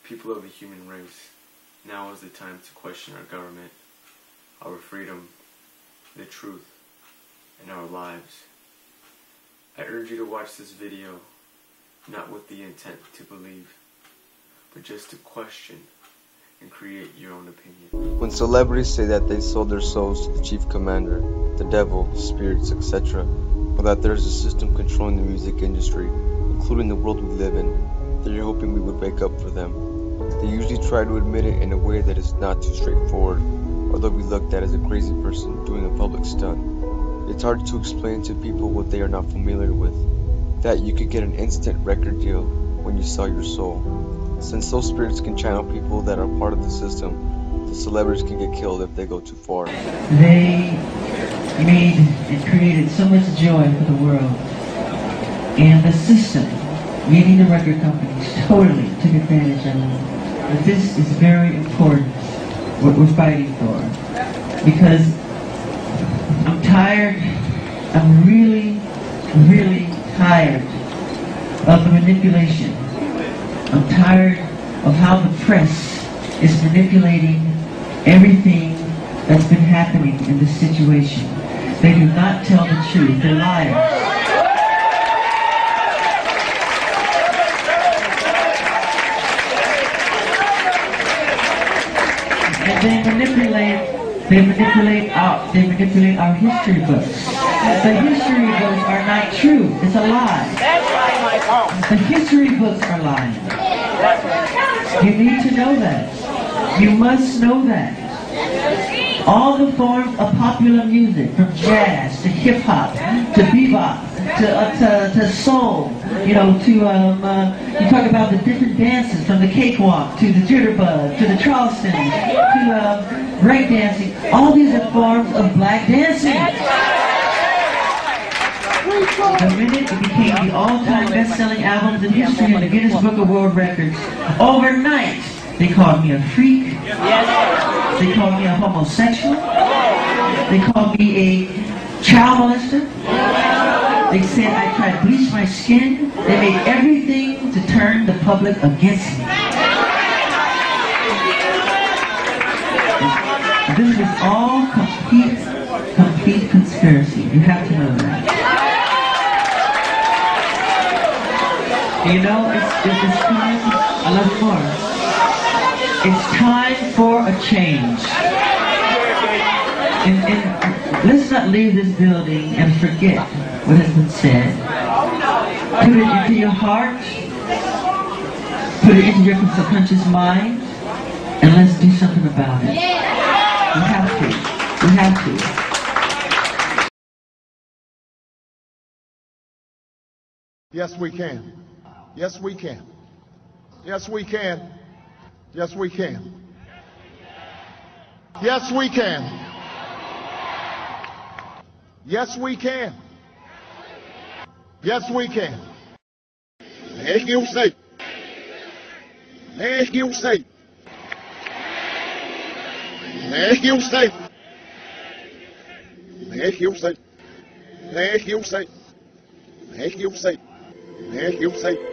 People of the human race, now is the time to question our government, our freedom, the truth, and our lives. I urge you to watch this video, not with the intent to believe, but just to question and create your own opinion. When celebrities say that they sold their souls to the chief commander, the devil, spirits, etc., or that there is a system controlling the music industry, including the world we live in, they're hoping we would wake up for them. They usually try to admit it in a way that is not too straightforward, or they'll be looked at as a crazy person doing a public stunt. It's hard to explain to people what they are not familiar with, that you could get an instant record deal when you sell your soul. Since those spirits can channel people that are part of the system, the celebrities can get killed if they go too far. They made and created so much joy for the world, and the system, meaning the record companies, totally took advantage of it. But this is very important, what we're fighting for, because I'm tired, I'm really, really tired of the manipulation. I'm tired of how the press is manipulating everything that's been happening in this situation. They do not tell the truth, they're liars. And they manipulate our history books. The history books are not true. It's a lie. The history books are lying. You need to know that. You must know that. All the forms of popular music, from jazz to hip hop to bebop to soul, you talk about the different dances, from the cakewalk to the jitterbug to the Charleston to break dancing. All these are forms of black dancing. The minute it became the all-time best-selling albums in history in the Guinness Book of World Records, overnight they called me a freak. They called me a homosexual. They called me a child molester. They said I tried to bleach my skin. They made everything to turn the public against me. This is all complete conspiracy. You have to know that. You know, it's time. I love you more. It's time for a change. And let's not leave this building and forget what has been said. Put it into your heart. Put it into your subconscious mind. And let's do something about it. We have to. We have to. Yes, we can. Yes, we can. Yes, we can. Yes, we can. Yes, we can. Yes, we can. Yes, we can. EXPLICIT. EXPLICIT. EXPLICIT. EXPLICIT. EXPLICIT. EXPLICIT. EXPLICIT.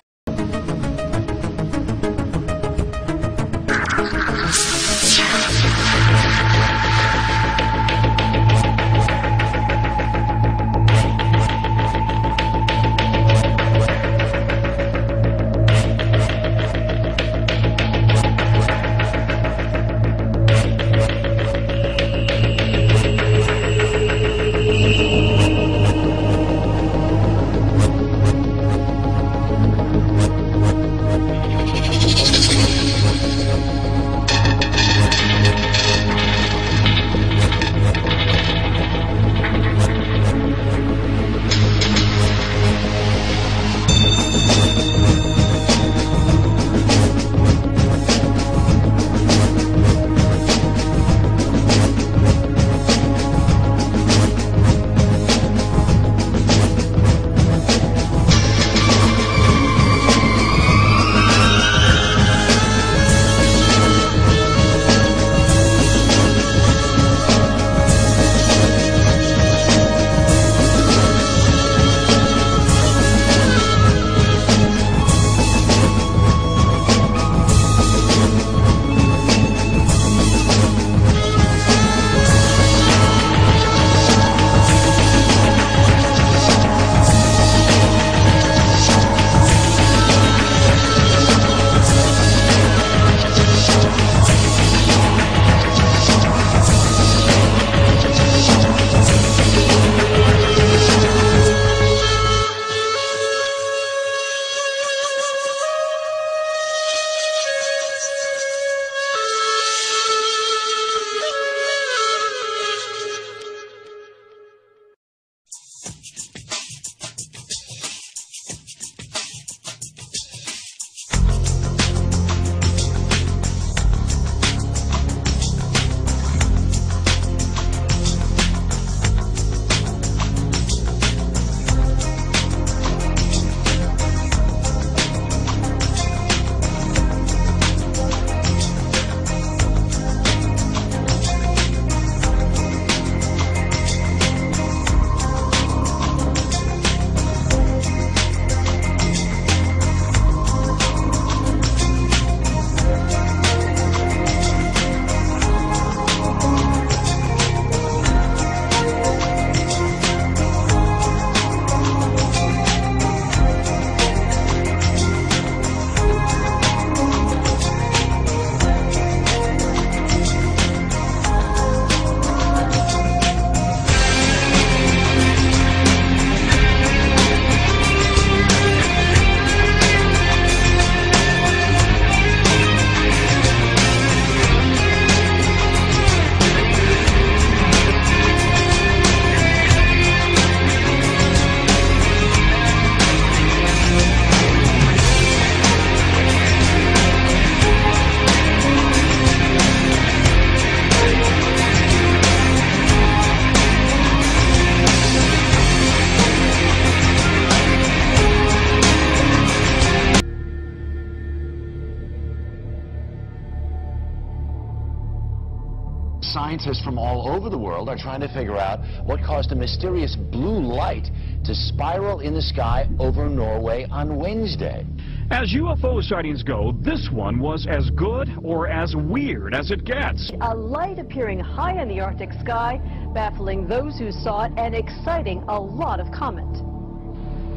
Scientists from all over the world are trying to figure out what caused a mysterious blue light to spiral in the sky over Norway on Wednesday. As UFO sightings go, this one was as good or as weird as it gets. A light appearing high in the Arctic sky, baffling those who saw it and exciting a lot of comment.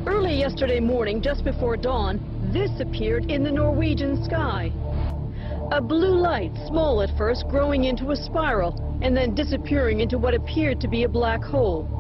Early yesterday morning, just before dawn, this appeared in the Norwegian sky. A blue light, small at first, growing into a spiral and then disappearing into what appeared to be a black hole.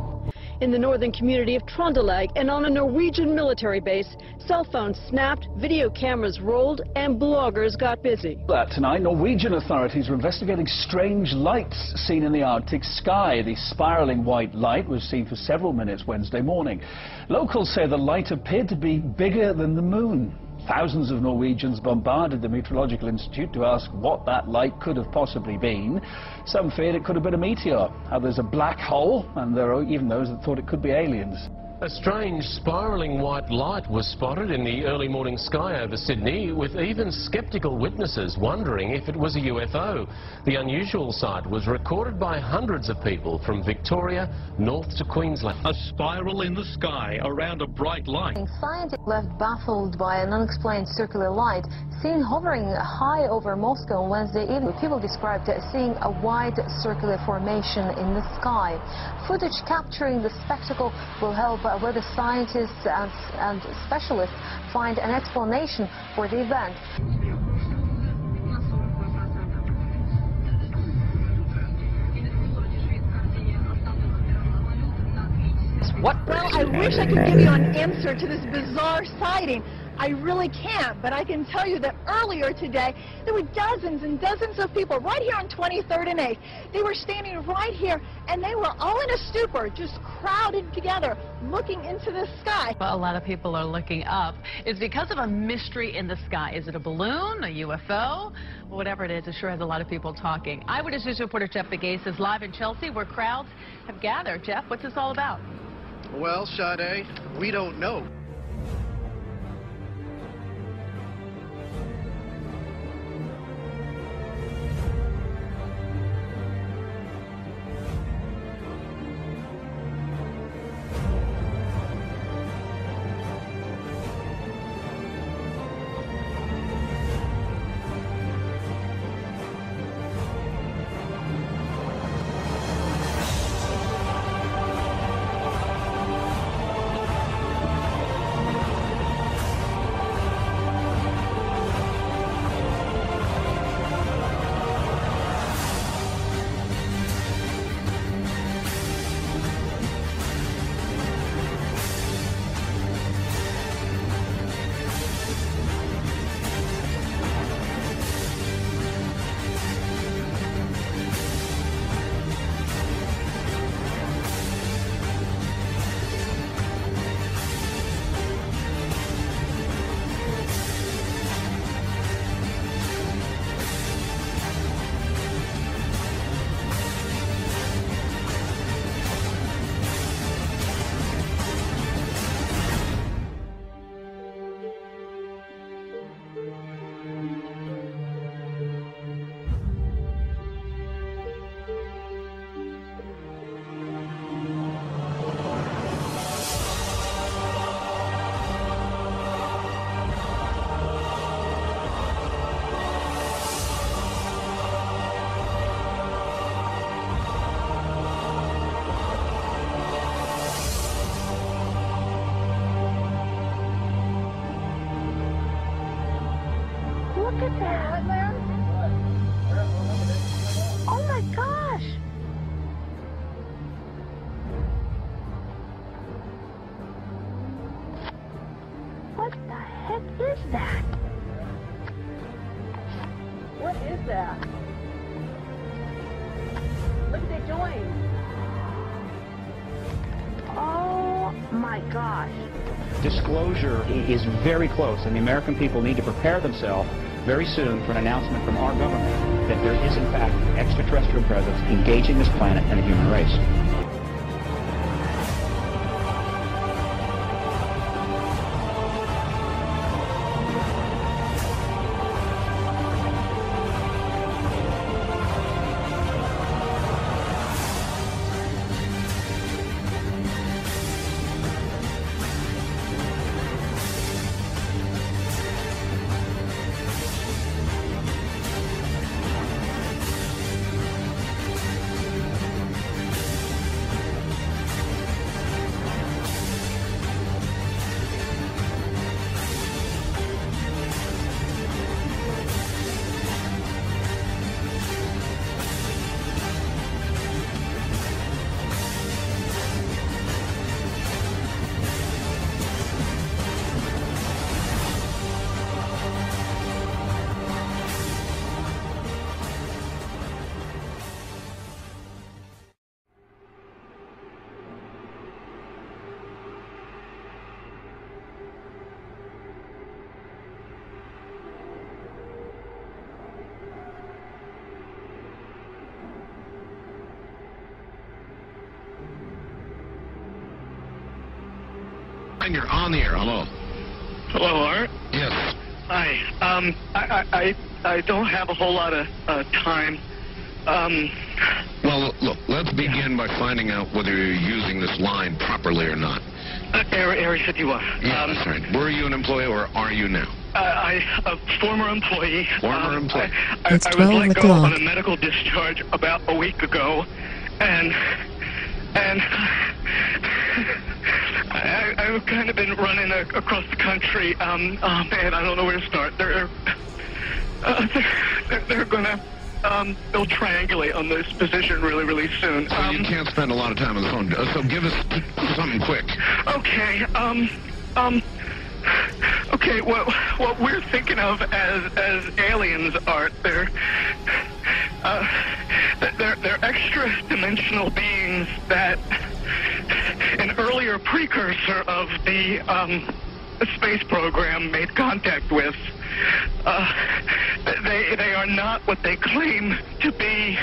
In the northern community of Trøndelag and on a Norwegian military base, cell phones snapped, video cameras rolled, and bloggers got busy. Tonight, Norwegian authorities are investigating strange lights seen in the Arctic sky. The spiraling white light was seen for several minutes Wednesday morning. Locals say the light appeared to be bigger than the moon. Thousands of Norwegians bombarded the Meteorological Institute to ask what that light could have possibly been. Some feared it could have been a meteor, others a black hole, and there are even those that thought it could be aliens. A strange spiralling white light was spotted in the early morning sky over Sydney, with even sceptical witnesses wondering if it was a UFO. The unusual sight was recorded by hundreds of people from Victoria north to Queensland. A spiral in the sky around a bright light. Scientists left baffled by an unexplained circular light seen hovering high over Moscow on Wednesday evening. People described seeing a wide circular formation in the sky. Footage capturing the spectacle will help whether scientists and specialists find an explanation for the event. What? Well, I wish I could give you an answer to this bizarre sighting. I really can't, but I can tell you that earlier today, there were dozens and dozens of people right here on 23rd and 8th. They were standing right here, and they were all in a stupor, just crowded together, looking into the sky. Well, a lot of people are looking up. It's because of a mystery in the sky. Is it a balloon, a UFO? Whatever it is, it sure has a lot of people talking. Eyewitness News reporter Jeff Begase is live in Chelsea, where crowds have gathered. Jeff, what's this all about? Well, Sade, we don't know. Look at that. Oh my gosh. What the heck is that? What is that? Look at they joined. Oh my gosh. Disclosure is very close, and the American people need to prepare themselves very soon for an announcement from our government that there is, in fact, extraterrestrial presence engaging this planet and the human race. And you're on the air. Hello. Hello, Art. Yes. Hi. I don't have a whole lot of time. Well, look, let's begin by finding out whether you're using this line properly or not. Area 51. Yeah, that's right. Were you an employee or are you now? A former employee. Former employee. I was let go on a medical discharge about a week ago, and I've kind of been running across the country. Oh man, I don't know where to start. They're gonna they'll triangulate on this position really soon. So you can't spend a lot of time on the phone. So give us something quick. Okay. Okay. What we're thinking of as aliens, Art, they're extra-dimensional beings that an earlier precursor of the space program made contact with. They are not what they claim to be.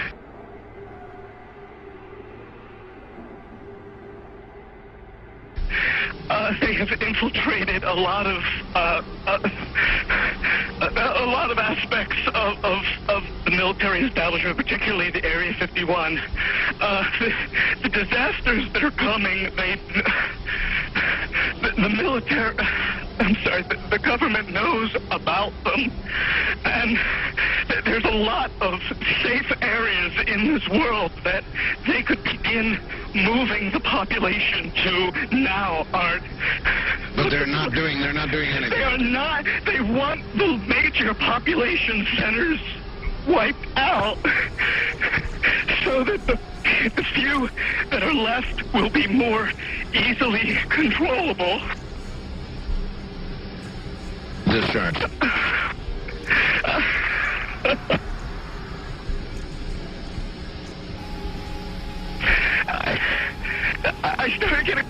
They have infiltrated a lot of aspects of the military establishment, particularly the Area 51. The disasters that are coming, the military, I'm sorry, the government knows about them, and there's a lot of safe areas in this world that they could begin moving the population to now, Art. But they're not doing anything. They are not. They want the major population centers wiped out so that the few that are left will be more easily controllable. Discharge. I started getting...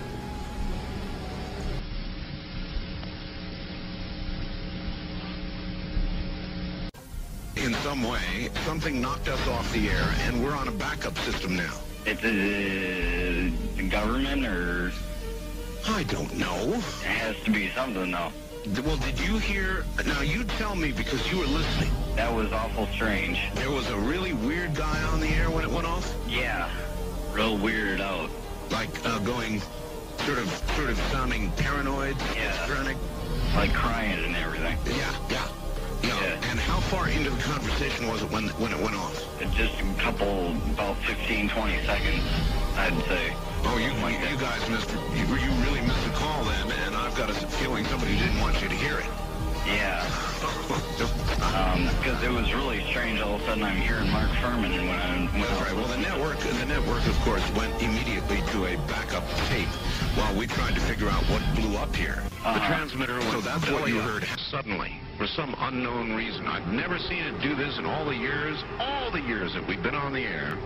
In some way, something knocked us off the air, and we're on a backup system now. It's the government, or... I don't know. It has to be something, though. Well, did you hear... Now, you tell me, because you were listening. That was awful strange. There was a really weird guy on the air when it went off? Yeah. Real weirded out. Like, going... Sort of sounding paranoid? Yeah. Schizophrenic? Like crying and everything. Yeah. And how far into the conversation was it when it went off? Just a couple, about 15, 20 seconds, I'd say. Oh, you guys missed... You really missed a call then, and I've got a feeling somebody didn't want you to hear it. Yeah. Because it was really strange. All of a sudden, I'm hearing Mark Furman, and when I That's right. Well, the network, of course, went immediately to a backup tape while we tried to figure out what blew up here. The transmitter was... So that's what you heard suddenly, for some unknown reason. I've never seen it do this in all the years that we've been on the air.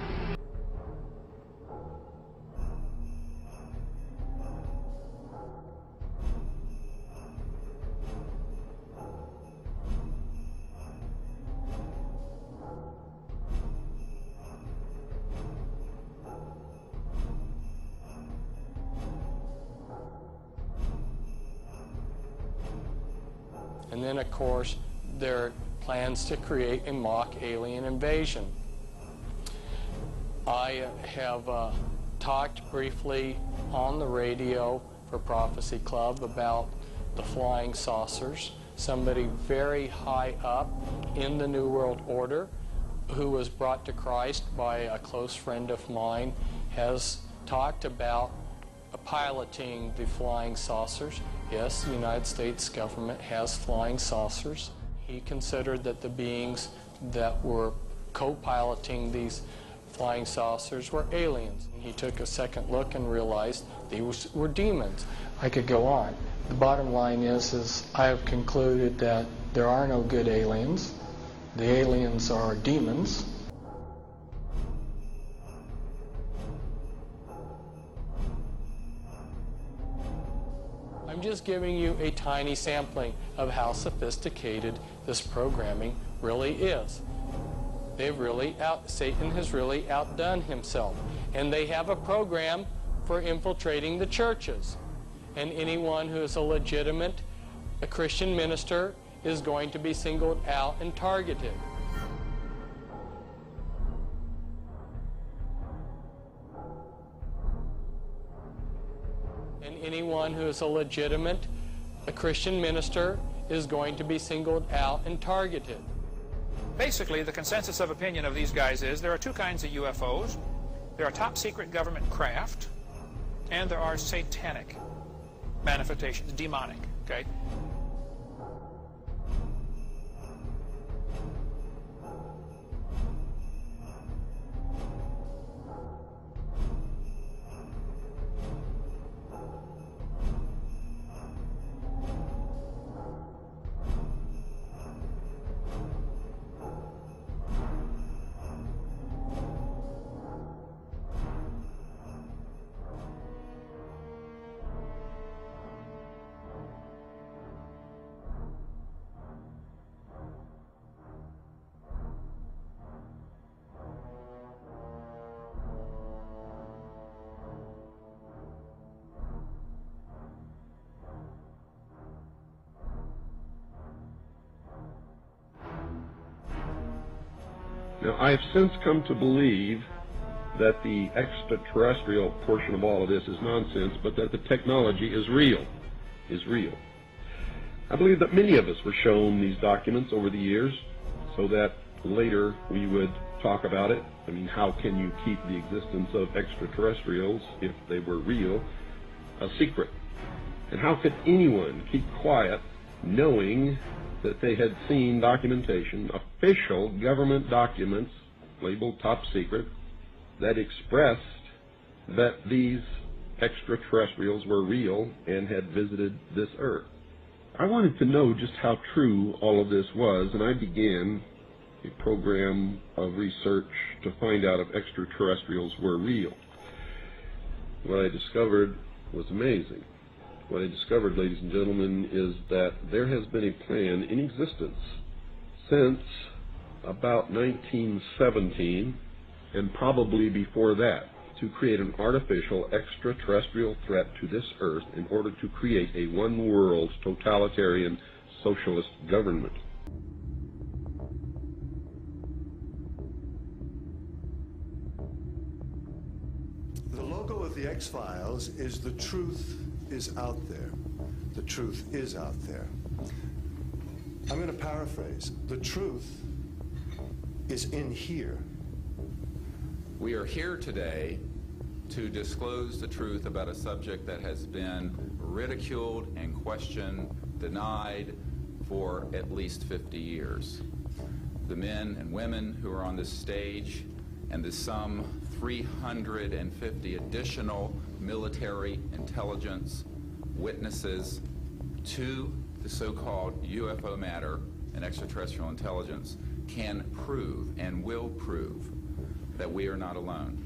And then, of course, there are plans to create a mock alien invasion. I have talked briefly on the radio for Prophecy Club about the flying saucers. Somebody very high up in the New World Order, who was brought to Christ by a close friend of mine, has talked about piloting the flying saucers. Yes, the United States government has flying saucers. He considered that the beings that were co-piloting these flying saucers were aliens. He took a second look and realized these were demons. I could go on. The bottom line is I have concluded that there are no good aliens. The aliens are demons. I'm just giving you a tiny sampling of how sophisticated this programming really is. Satan has really outdone himself. And they have a program for infiltrating the churches. and anyone who is a legitimate Christian minister is going to be singled out and targeted. And anyone who is a legitimate Christian minister is going to be singled out and targeted. Basically, the consensus of opinion of these guys is there are two kinds of UFOs. There are top secret government craft, and there are satanic manifestations, demonic, okay? Now, I have since come to believe that the extraterrestrial portion of all of this is nonsense, but that the technology is real. I believe that many of us were shown these documents over the years so that later we would talk about it. I mean, how can you keep the existence of extraterrestrials, if they were real, a secret? And how could anyone keep quiet knowing that they had seen documentation, official government documents labeled top secret, that expressed that these extraterrestrials were real and had visited this earth? I wanted to know just how true all of this was, and I began a program of research to find out if extraterrestrials were real. What I discovered was amazing. What I discovered, ladies and gentlemen, is that there has been a plan in existence since about 1917, and probably before that, to create an artificial extraterrestrial threat to this earth in order to create a one-world totalitarian socialist government. The logo of the X-Files is "The truth is out there." The truth is out there. I'm going to paraphrase. The truth is in here. We are here today to disclose the truth about a subject that has been ridiculed and questioned, denied for at least 50 years. The men and women who are on this stage and the some 350 additional military intelligence witnesses to the so-called UFO matter and extraterrestrial intelligence can prove and will prove that we are not alone.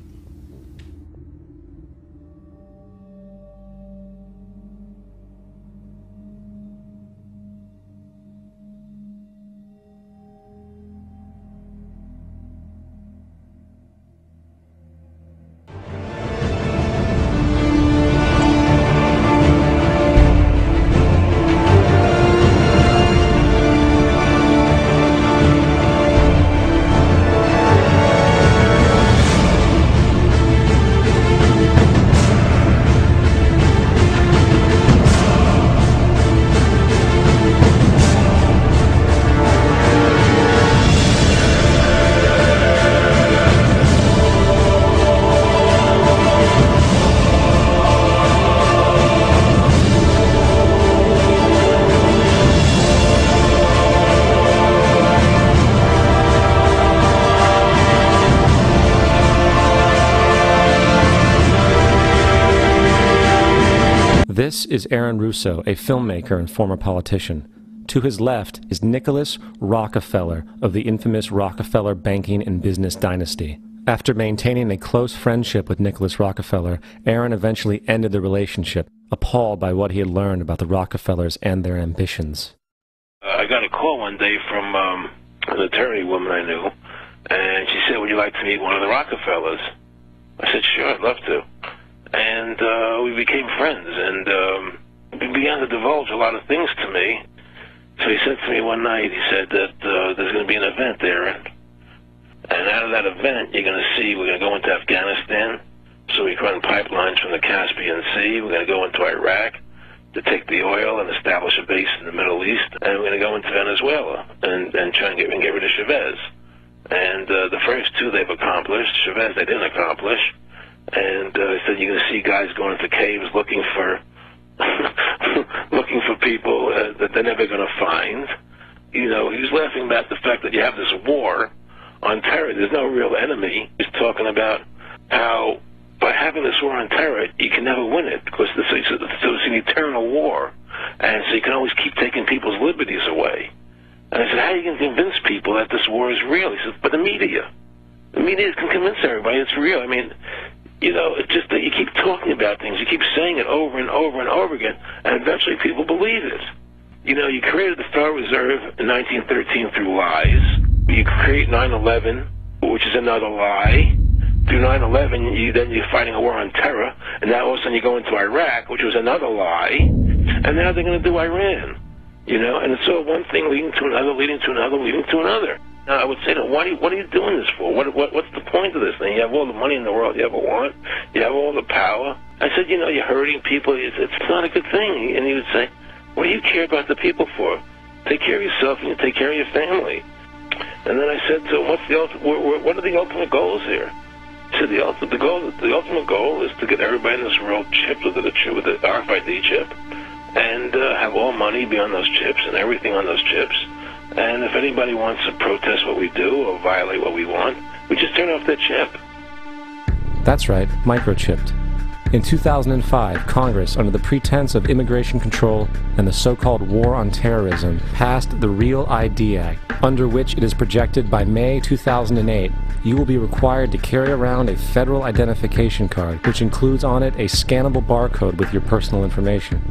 This is Aaron Russo, a filmmaker and former politician. To his left is Nicholas Rockefeller of the infamous Rockefeller banking and business dynasty. After maintaining a close friendship with Nicholas Rockefeller, Aaron eventually ended the relationship, appalled by what he had learned about the Rockefellers and their ambitions. I got a call one day from an attorney woman I knew, and she said, "Would you like to meet one of the Rockefellers?" I said, "Sure, I'd love to." And we became friends, and began to divulge a lot of things to me. So he said to me one night, he said that there's going to be an event there, and out of that event, you're going to see we're going to go into Afghanistan, so we can run pipelines from the Caspian Sea. We're going to go into Iraq to take the oil and establish a base in the Middle East, and we're going to go into Venezuela and try and get rid of Chavez. And the first two they've accomplished. Chavez they didn't accomplish. And he said you're going to see guys going into caves looking for people that they're never going to find. You know, he was laughing about the fact that you have this war on terror. There's no real enemy. He's talking about how by having this war on terror, you can never win it because it's an eternal war, and so you can always keep taking people's liberties away. And I said, how are you going to convince people that this war is real? He said, but the media can convince everybody it's real. I mean, you know, it's just that you keep talking about things, you keep saying it over and over and over again, and eventually people believe it. You know, you created the Federal Reserve in 1913 through lies. You create 9/11, which is another lie. Through 9/11, then you're fighting a war on terror, and now all of a sudden you go into Iraq, which was another lie, and now they're going to do Iran. You know, and it's all one thing leading to another, leading to another, leading to another. Now, I would say to them, what are you doing this for? What's the point of this thing? You have all the money in the world you ever want. You have all the power. I said, you know, you're hurting people. It's not a good thing. And he would say, what do you care about the people for? Take care of yourself and you take care of your family. And then I said to him, what are the ultimate goals here? He said, the ultimate goal is to get everybody in this world chipped with the RFID chip, and have all money be on those chips and everything on those chips. And if anybody wants to protest what we do or violate what we want, we just turn off their chip. That's right, microchipped. In 2005, Congress, under the pretense of immigration control and the so-called war on terrorism, passed the Real ID Act, under which it is projected by May 2008, you will be required to carry around a federal identification card, which includes on it a scannable barcode with your personal information.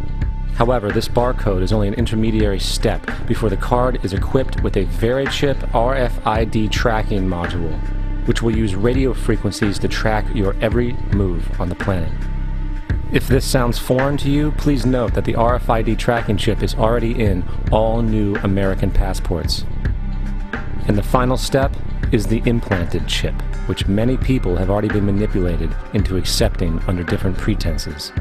However, this barcode is only an intermediary step before the card is equipped with a Verichip RFID tracking module, which will use radio frequencies to track your every move on the planet. If this sounds foreign to you, please note that the RFID tracking chip is already in all new American passports. And the final step is the implanted chip, which many people have already been manipulated into accepting under different pretenses.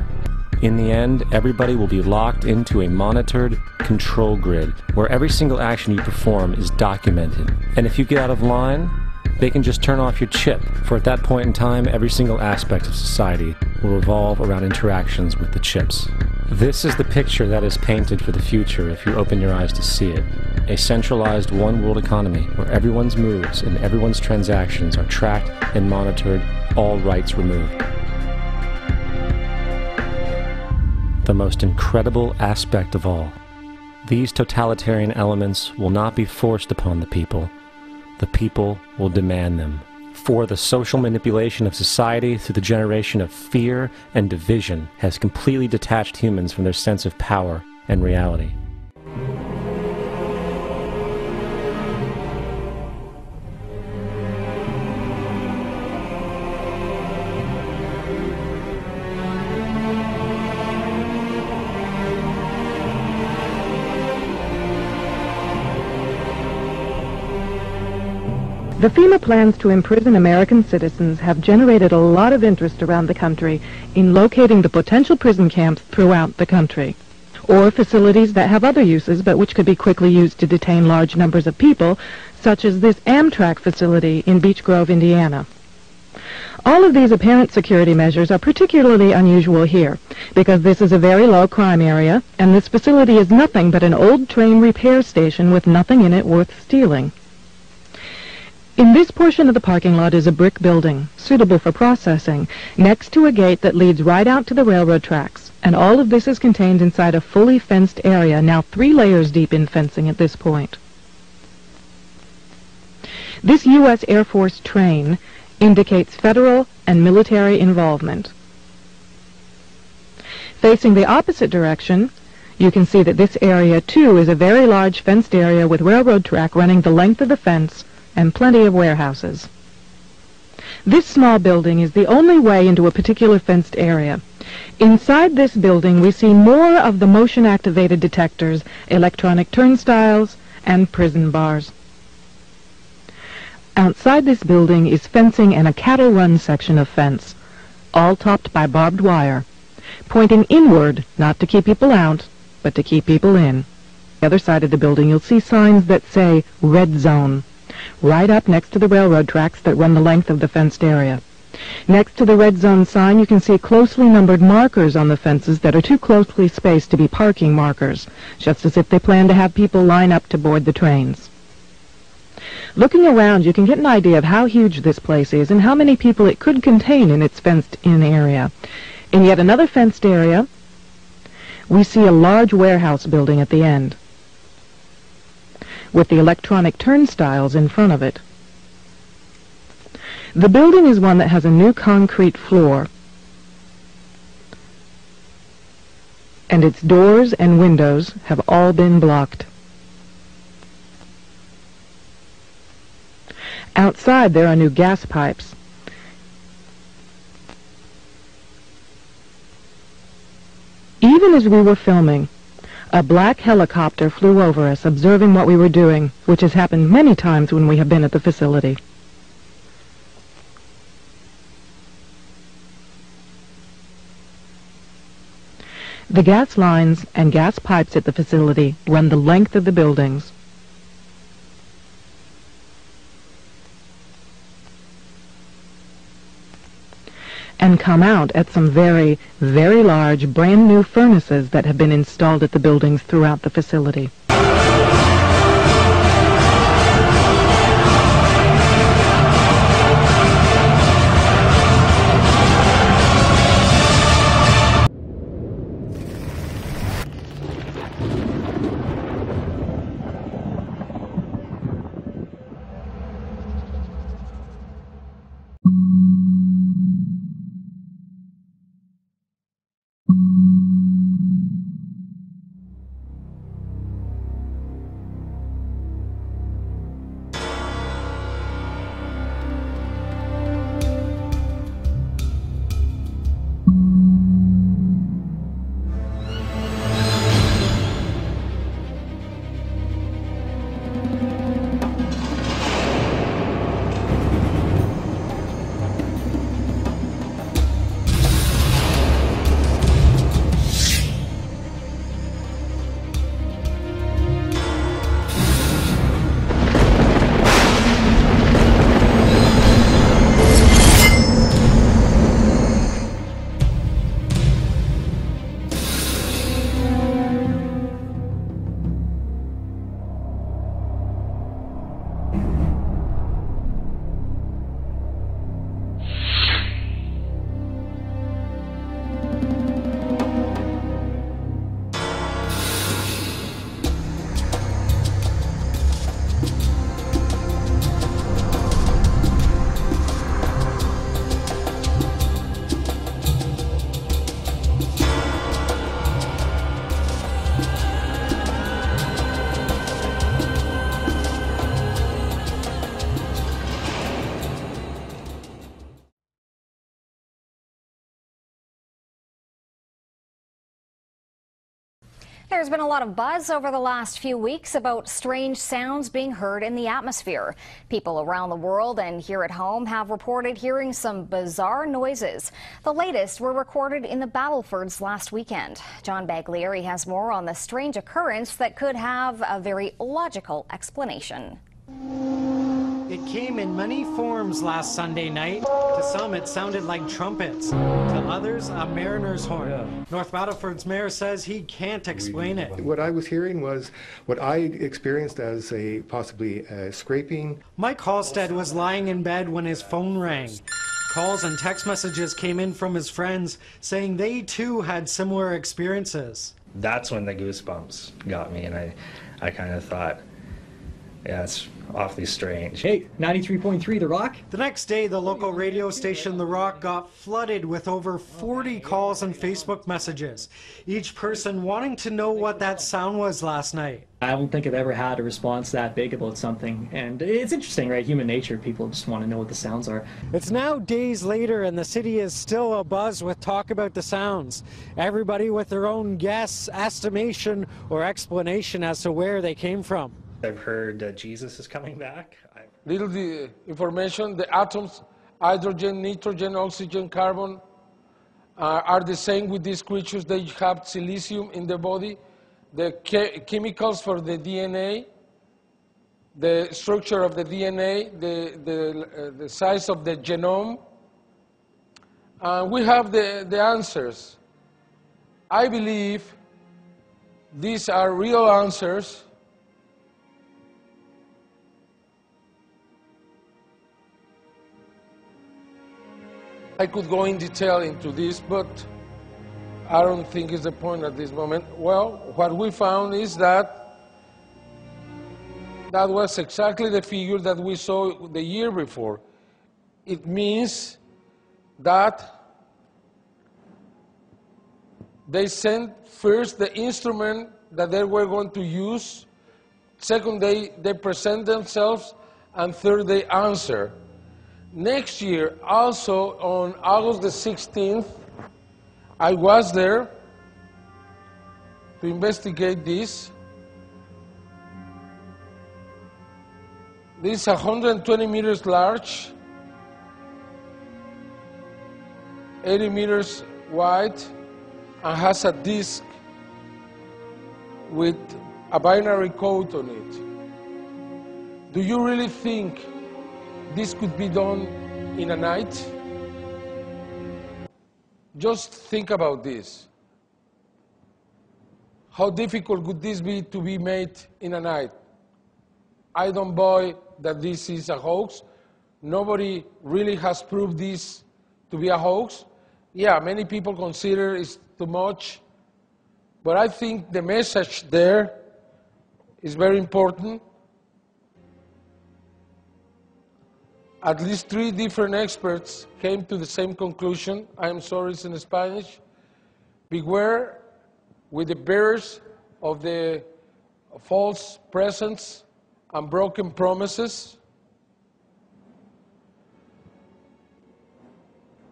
In the end, everybody will be locked into a monitored control grid where every single action you perform is documented. And if you get out of line, they can just turn off your chip, for at that point in time, every single aspect of society will revolve around interactions with the chips. This is the picture that is painted for the future if you open your eyes to see it. A centralized one-world economy where everyone's moves and everyone's transactions are tracked and monitored, all rights removed. The most incredible aspect of all, these totalitarian elements will not be forced upon the people will demand them. For the social manipulation of society through the generation of fear and division has completely detached humans from their sense of power and reality. The FEMA plans to imprison American citizens have generated a lot of interest around the country in locating the potential prison camps throughout the country, or facilities that have other uses but which could be quickly used to detain large numbers of people, such as this Amtrak facility in Beech Grove, Indiana. All of these apparent security measures are particularly unusual here because this is a very low crime area and this facility is nothing but an old train repair station with nothing in it worth stealing. In this portion of the parking lot is a brick building, suitable for processing, next to a gate that leads right out to the railroad tracks, and all of this is contained inside a fully fenced area, now 3 layers deep in fencing at this point. This U.S. Air Force train indicates federal and military involvement. Facing the opposite direction, you can see that this area, too, is a very large fenced area with railroad track running the length of the fence and plenty of warehouses. This small building is the only way into a particular fenced area. Inside this building, we see more of the motion-activated detectors, electronic turnstiles, and prison bars. Outside this building is fencing and a cattle run section of fence, all topped by barbed wire, pointing inward, not to keep people out, but to keep people in. On the other side of the building, you'll see signs that say Red Zone, right up next to the railroad tracks that run the length of the fenced area. Next to the Red Zone sign, you can see closely numbered markers on the fences that are too closely spaced to be parking markers, just as if they plan to have people line up to board the trains. Looking around, you can get an idea of how huge this place is and how many people it could contain in its fenced-in area. In yet another fenced area, we see a large warehouse building at the end, with the electronic turnstiles in front of it. The building is one that has a new concrete floor, and its doors and windows have all been blocked. Outside, there are new gas pipes. Even as we were filming, a black helicopter flew over us, observing what we were doing, which has happened many times when we have been at the facility. The gas lines and gas pipes at the facility run the length of the buildings. And come out at some very, very large, brand new furnaces that have been installed at the buildings throughout the facility. There's been a lot of buzz over the last few weeks about strange sounds being heard in the atmosphere. People around the world and here at home have reported hearing some bizarre noises. The latest were recorded in the Battlefords last weekend. John Baglieri has more on the strange occurrence that could have a very logical explanation. It came in many forms last Sunday night. To some, it sounded like trumpets. To others, a mariner's horn. North Battleford's mayor says he can't explain it. What I was hearing was what I experienced as possibly a scraping. Mike Halstead was lying in bed when his phone rang. Calls and text messages came in from his friends saying they too had similar experiences. That's when the goosebumps got me, and I kind of thought, yeah, it's awfully strange. Hey, 93.3 The Rock? The next day, the local radio station The Rock got flooded with over 40 calls and Facebook messages, each person wanting to know what that sound was last night. I don't think I've ever had a response that big about something, and it's interesting, right? Human nature, people just want to know what the sounds are. It's now days later and the city is still abuzz with talk about the sounds. Everybody with their own guess, estimation, or explanation as to where they came from. I've heard Jesus is coming back. Little the information, the atoms, hydrogen, nitrogen, oxygen, carbon, are the same with these creatures. They have silicium in their body. The chemicals for the DNA, the structure of the DNA, the size of the genome. We have the answers. I believe these are real answers. I could go in detail into this, but I don't think it's the point at this moment. Well, what we found is that was exactly the figure that we saw the year before. It means that they sent first the instrument that they were going to use, second they present themselves, and third they answer. Next year, also on August the 16th, I was there to investigate this. This is 120 meters large, 80 meters wide, and has a disc with a binary code on it. Do you really think this could be done in a night? Just think about this. How difficult would this be to be made in a night? I don't buy that this is a hoax. Nobody really has proved this to be a hoax. Yeah, many people consider it's too much, but I think the message there is very important. At least 3 different experts came to the same conclusion. I'm sorry, it's in Spanish. Beware with the bearers of the false presents and broken promises.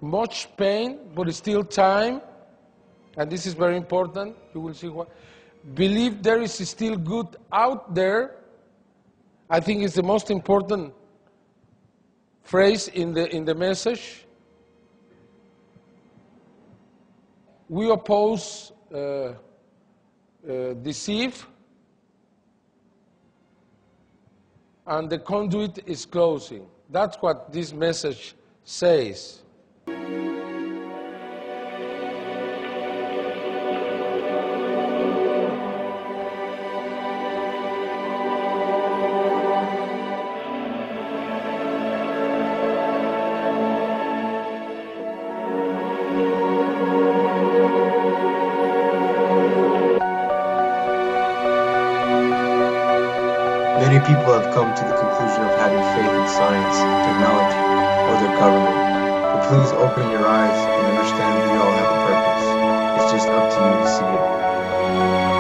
Much pain, but still time. And this is very important. You will see what. Believe there is still good out there. I think it's the most important phrase in the message. We oppose deceive, and the conduit is closing. That's what this message says. Many people have come to the conclusion of having faith in science, technology, or their government. But please open your eyes and understand we all have a purpose. It's just up to you to see it.